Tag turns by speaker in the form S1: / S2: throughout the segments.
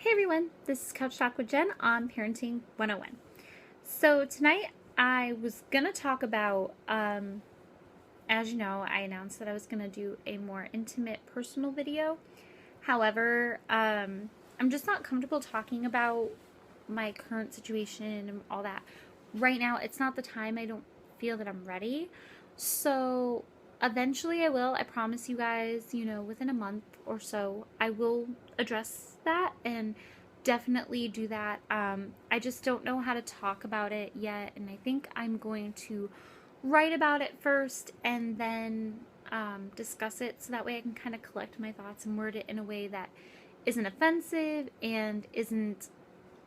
S1: Hey everyone, this is Couch Talk with Jen on Parenting 101. So tonight I was gonna talk about, as you know, I announced that I was gonna do a more intimate personal video. However, I'm just not comfortable talking about my current situation and all that. Right now, it's not the time. I don't feel that I'm ready. So eventually I will. I promise you guys, within a month or so, I will address that and definitely do that. I just don't know how to talk about it yet, and I think I'm going to write about it first and then discuss it so that way I can kind of collect my thoughts and word it in a way that isn't offensive and isn't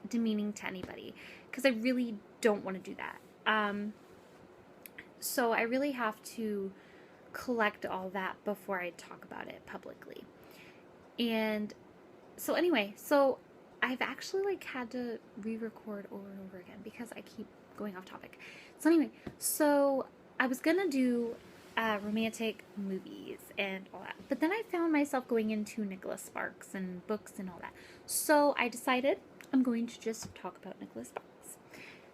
S1: demeaning to anybody, because I really don't want to do that. So I really have to collect all that before I talk about it publicly. And so anyway, so I've actually had to re-record over and over again because I keep going off topic. So anyway, so I was gonna do romantic movies and all that, but then I found myself going into Nicholas Sparks and books and all that. So I decided I'm going to just talk about Nicholas Sparks.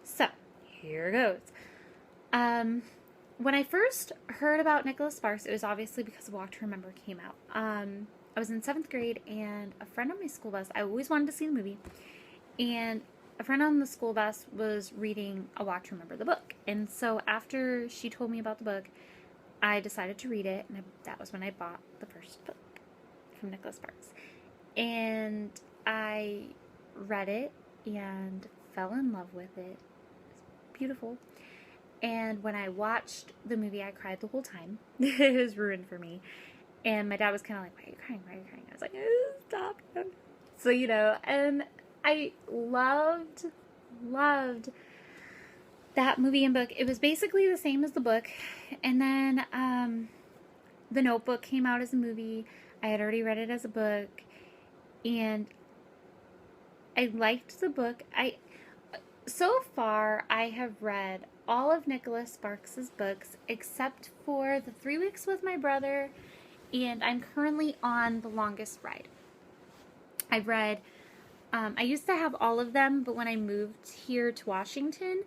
S1: So here goes. When I first heard about Nicholas Sparks, it was obviously because Walk to Remember came out. I was in 7th grade, and a friend on my school bus, I always wanted to see the movie, and a friend on the school bus was reading A Walk to Remember, the book. And so after she told me about the book, I decided to read it, and that was when I bought the first book from Nicholas Sparks. And I read it and fell in love with it. It's beautiful. And when I watched the movie, I cried the whole time. It was ruined for me. And my dad was kind of like, why are you crying? Why are you crying? I was like, stop. So, and I loved that movie and book. It was basically the same as the book. And then The Notebook came out as a movie. I had already read it as a book. And I liked the book. So far, I have read all of Nicholas Sparks' books except for The 3 Weeks with My Brother, and I'm currently on The Longest Ride. I've read, I used to have all of them, but when I moved here to Washington,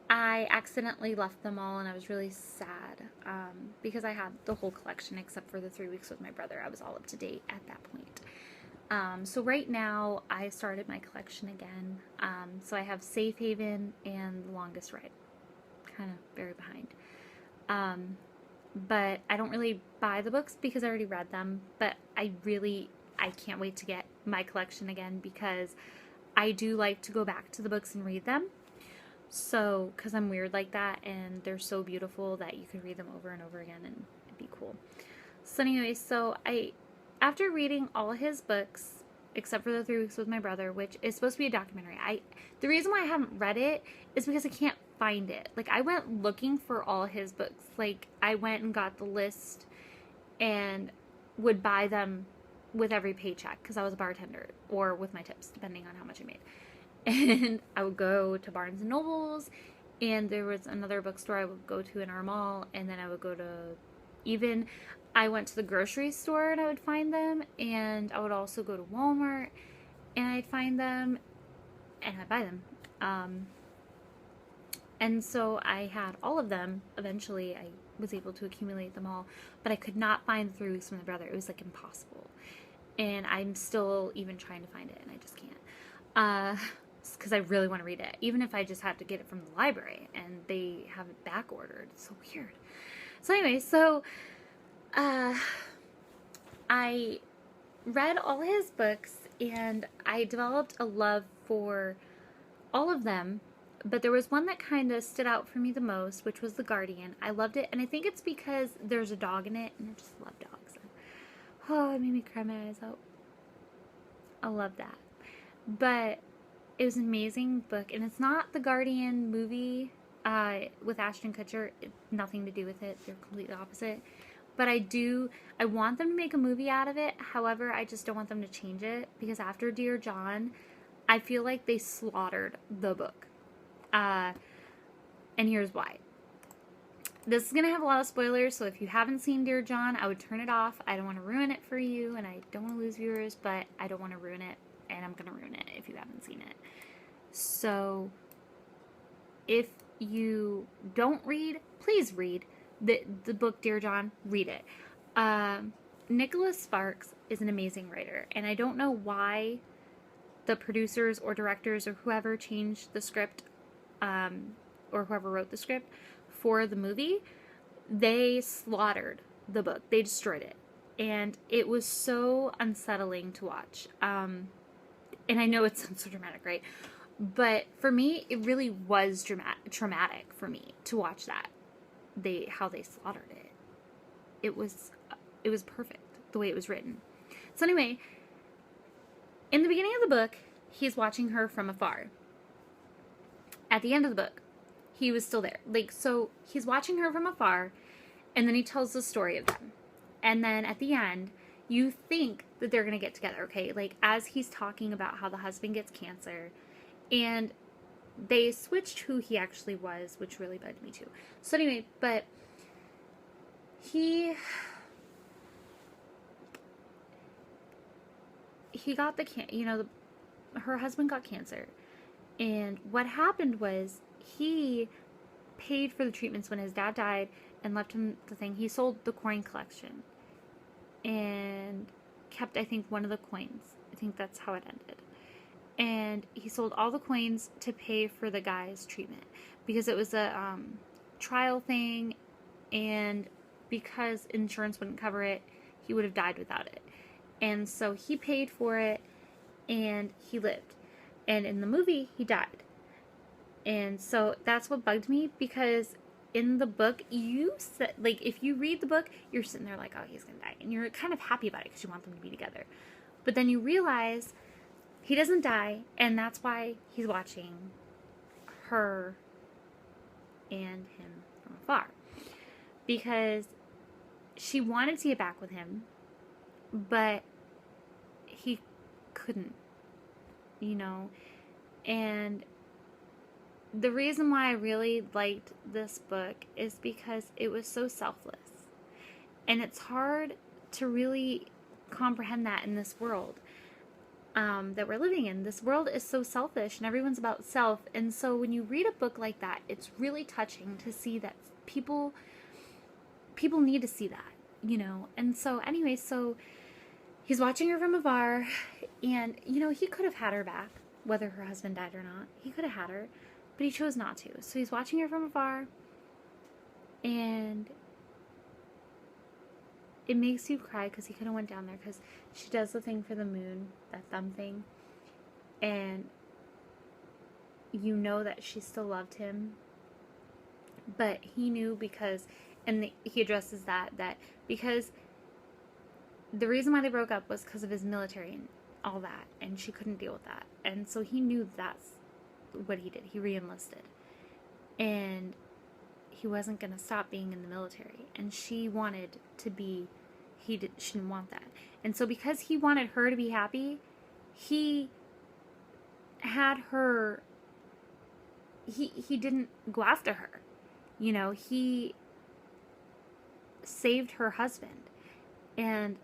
S1: I accidentally left them all, and I was really sad because I had the whole collection except for The 3 Weeks with My Brother. I was all up to date at that point. So right now, I started my collection again. So I have Safe Haven and The Longest Ride. Kind of very behind. But I don't really buy the books because I already read them. But I can't wait to get my collection again because I do like to go back to the books and read them. So, because I'm weird like that, and they're so beautiful that you can read them over and over again and it'd be cool. So anyway, after reading all his books, except for The 3 Weeks with My Brother, which is supposed to be a documentary, the reason why I haven't read it is because I can't find it. Like, I went looking for all his books. Like, I went and got the list and would buy them with every paycheck because I was a bartender, or with my tips, depending on how much I made. And I would go to Barnes & Nobles, and there was another bookstore I would go to in our mall, and then I would go to I went to the grocery store and I would find them, and I would also go to Walmart and I'd find them and I'd buy them. And so I had all of them. Eventually I was able to accumulate them all, but I could not find The 3 Weeks with My Brother. It was like impossible. And I'm still even trying to find it, and I just can't. Because I really want to read it, even if I just have to get it from the library and they have it back ordered. It's so weird. So anyway, I read all his books and I developed a love for all of them, but there was one that kind of stood out for me the most, which was The Guardian. I loved it, and I think it's because there's a dog in it, and I just love dogs. Oh, it made me cry my eyes out. I love that. But it was an amazing book, and it's not the Guardian movie with Ashton Kutcher. Nothing to do with it. They're completely opposite. But I want them to make a movie out of it. However, I just don't want them to change it, because after Dear John, I feel like they slaughtered the book. And here's why. This is going to have a lot of spoilers, so if you haven't seen Dear John, I would turn it off. I don't want to ruin it for you, and I don't want to lose viewers, but I don't want to ruin it. and I'm going to ruin it if you haven't seen it. So if you don't read, please read the book Dear John. Read it. Nicholas Sparks is an amazing writer, and I don't know why the producers or directors or whoever changed the script, or whoever wrote the script for the movie. They slaughtered the book. They destroyed it. And it was so unsettling to watch. And I know it sounds so dramatic, right? But for me, it really was traumatic for me to watch that. How they slaughtered it. It was perfect the way it was written. So anyway, in the beginning of the book, he's watching her from afar. At the end of the book, he was still there. So he's watching her from afar, and then he tells the story of them. And then at the end, you think that they're going to get together, okay? As he's talking about how the husband gets cancer, and they switched who he actually was, which really bugged me too. So anyway, but he got her husband got cancer. And what happened was he paid for the treatments when his dad died and left him the thing. He sold the coin collection and kept, I think, one of the coins. I think that's how it ended. And he sold all the coins to pay for the guy's treatment because it was a trial thing, and because insurance wouldn't cover it, he would have died without it. And so he paid for it, and he lived. And in the movie, he died. And so that's what bugged me, because in the book, if you read the book, you're sitting there like, oh, he's going to die. And you're kind of happy about it because you want them to be together. But then you realize he doesn't die, and that's why he's watching her and him from afar. Because she wanted to get back with him, but he couldn't, and the reason why I really liked this book is because it was so selfless, and it's hard to really comprehend that in this world that we're living in. This world is so selfish, and everyone's about self, and so when you read a book like that, it's really touching to see that people need to see that, and so anyway, so he's watching her from afar, and, he could have had her back, whether her husband died or not. He could have had her, but he chose not to. So he's watching her from afar, and it makes you cry because he could have went down there, because she does the thing for the moon, that thumb thing, and you know that she still loved him, but he knew because, and he addresses that because the reason why they broke up was because of his military and all that, and she couldn't deal with that. And so he knew that's what he did. He re-enlisted. And he wasn't going to stop being in the military. And she wanted to be, she didn't want that. And so because he wanted her to be happy, he had her, he didn't go after her. He saved her husband and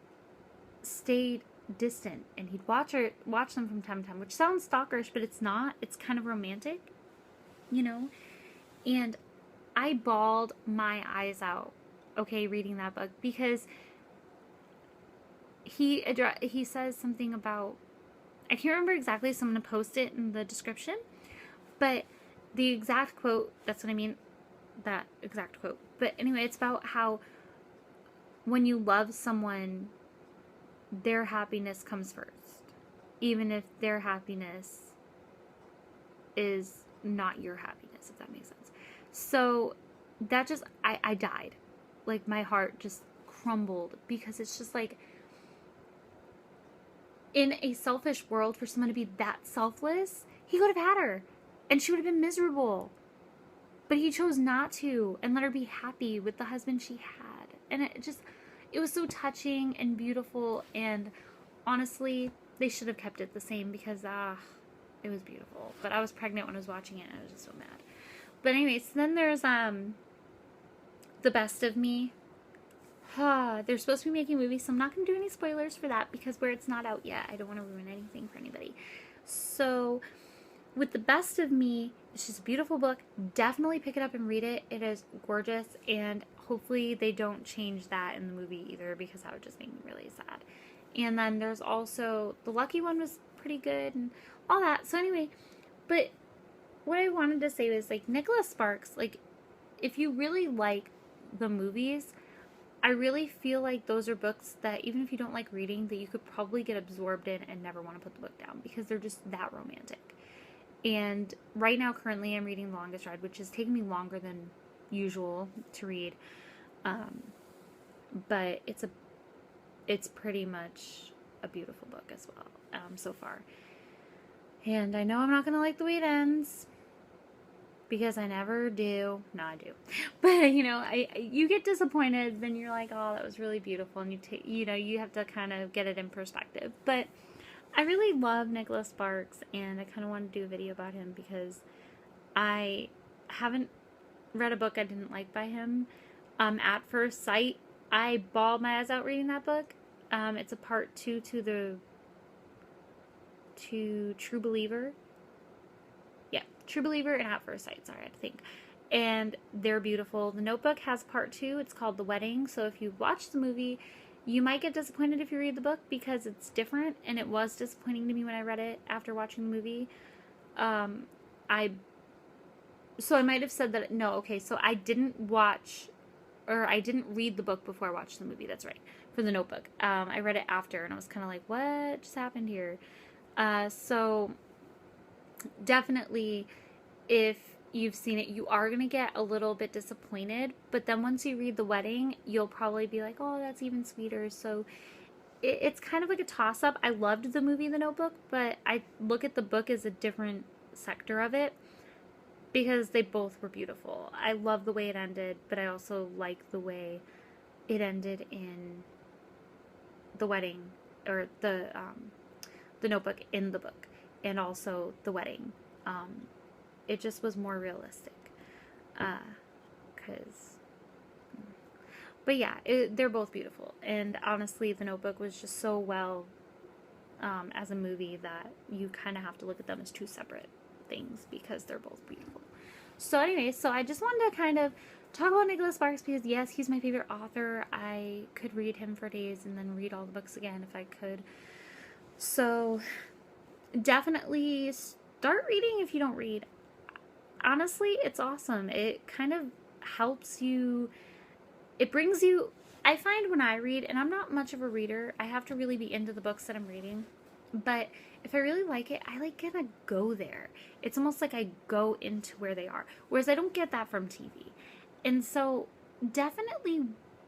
S1: stayed distant, and he'd watch them from time to time, which sounds stalkerish, but it's not. It's kind of romantic, and I bawled my eyes out, okay, reading that book, because he says something about, I can't remember exactly, so I'm going to post it in the description, but the exact quote, that's what I mean, that exact quote, but anyway, it's about how when you love someone, their happiness comes first, even if their happiness is not your happiness, if that makes sense. So that just, I died. My heart just crumbled, because it's just in a selfish world, for someone to be that selfless, he could have had her, and she would have been miserable. But he chose not to, and let her be happy with the husband she had. And it was so touching and beautiful, and honestly, they should have kept it the same, because it was beautiful. But I was pregnant when I was watching it, and I was just so mad. But anyways, then there's The Best of Me. They're supposed to be making movies, so I'm not going to do any spoilers for that because where it's not out yet, I don't want to ruin anything for anybody. So, with The Best of Me, it's just a beautiful book. Definitely pick it up and read it. It is gorgeous, and hopefully they don't change that in the movie either because that would just make me really sad. And then there's also The Lucky One was pretty good and all that. So anyway, but what I wanted to say was like Nicholas Sparks, like if you really like the movies, I really feel like those are books that even if you don't like reading, that you could probably get absorbed in and never want to put the book down because they're just that romantic. And right now, currently, I'm reading The Longest Ride, which is taking me longer than usual to read. But it's pretty much a beautiful book as well, so far. And I know I'm not going to like the way it ends, because I never do. No, I do. But, you get disappointed, then you're like, oh, that was really beautiful, and you have to kind of get it in perspective. But I really love Nicholas Sparks, and I kind of want to do a video about him because I haven't read a book I didn't like by him. At First Sight, I bawled my eyes out reading that book. It's a part 2 to True Believer. Yeah, True Believer and At First Sight, sorry, I had to think. And they're beautiful. The Notebook has part 2. It's called The Wedding. So if you've watched the movie, you might get disappointed if you read the book because it's different, and it was disappointing to me when I read it after watching the movie. So I might have said that, no, okay, so I didn't read the book before I watched the movie, that's right, for The Notebook. I read it after, and I was kind of like, what just happened here? So definitely, if you've seen it, you are going to get a little bit disappointed, but then once you read The Wedding, you'll probably be like, oh, that's even sweeter. So it's kind of like a toss-up. I loved the movie The Notebook, but I look at the book as a different sector of it because they both were beautiful. I love the way it ended, but I also like the way it ended in The Wedding, or the Notebook in the book, and also The Wedding. It just was more realistic. But yeah, they're both beautiful. And honestly, The Notebook was just so well as a movie that you kind of have to look at them as two separate things because they're both beautiful. So anyway, so I just wanted to kind of talk about Nicholas Sparks because yes, he's my favorite author. I could read him for days and then read all the books again if I could. So definitely start reading if you don't read. Honestly, it's awesome. It kind of helps you. It brings you. I find when I read, and I'm not much of a reader, I have to really be into the books that I'm reading. But if I really like it, I like gonna go there. It's almost like I go into where they are. Whereas I don't get that from TV. And so definitely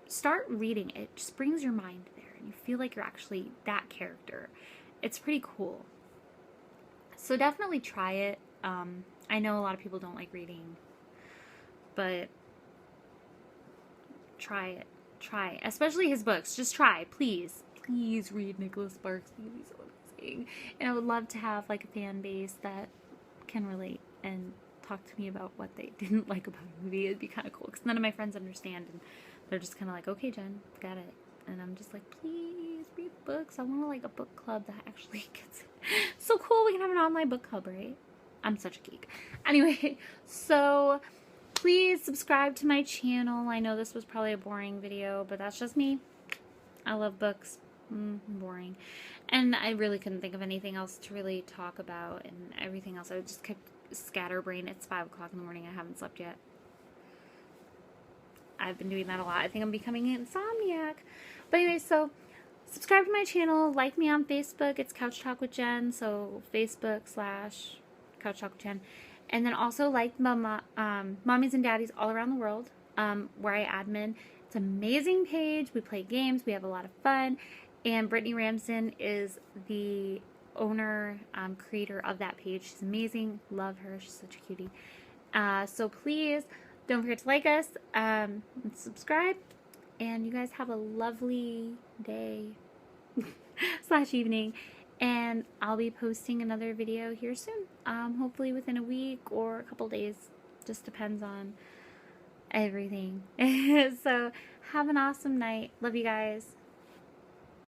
S1: start reading. It just brings your mind there. And you feel like you're actually that character. It's pretty cool. So definitely try it. I know a lot of people don't like reading, but try it. Try. Especially his books. Just try. Please. Please read Nicholas Sparks. He's so amazing. And I would love to have like a fan base that can relate and talk to me about what they didn't like about a movie. It'd be kind of cool because none of my friends understand and they're just kind of like, okay, Jen, got it. And I'm just like, please read books. I want like a book club that actually gets it. So cool. We can have an online book club, right? I'm such a geek. Anyway, so please subscribe to my channel. I know this was probably a boring video, but that's just me. I love books. Boring. And I really couldn't think of anything else to really talk about, and everything else I just kept scatterbrained. It's 5 o'clock in the morning. I haven't slept yet. I've been doing that a lot. I think I'm becoming an insomniac. But anyway, so subscribe to my channel. Like me on Facebook. It's Couch Talk with Jen. So Facebook/Couch Talk with Jen. And then also like Mommies and Daddies all around the world, where I admin. It's an amazing page. We play games. We have a lot of fun. And Brittany Ramsden is the owner, creator of that page. She's amazing. Love her. She's such a cutie. So please don't forget to like us and subscribe. And you guys have a lovely day / evening. And I'll be posting another video here soon. Hopefully within a week or a couple days. Just depends on everything. So have an awesome night. Love you guys.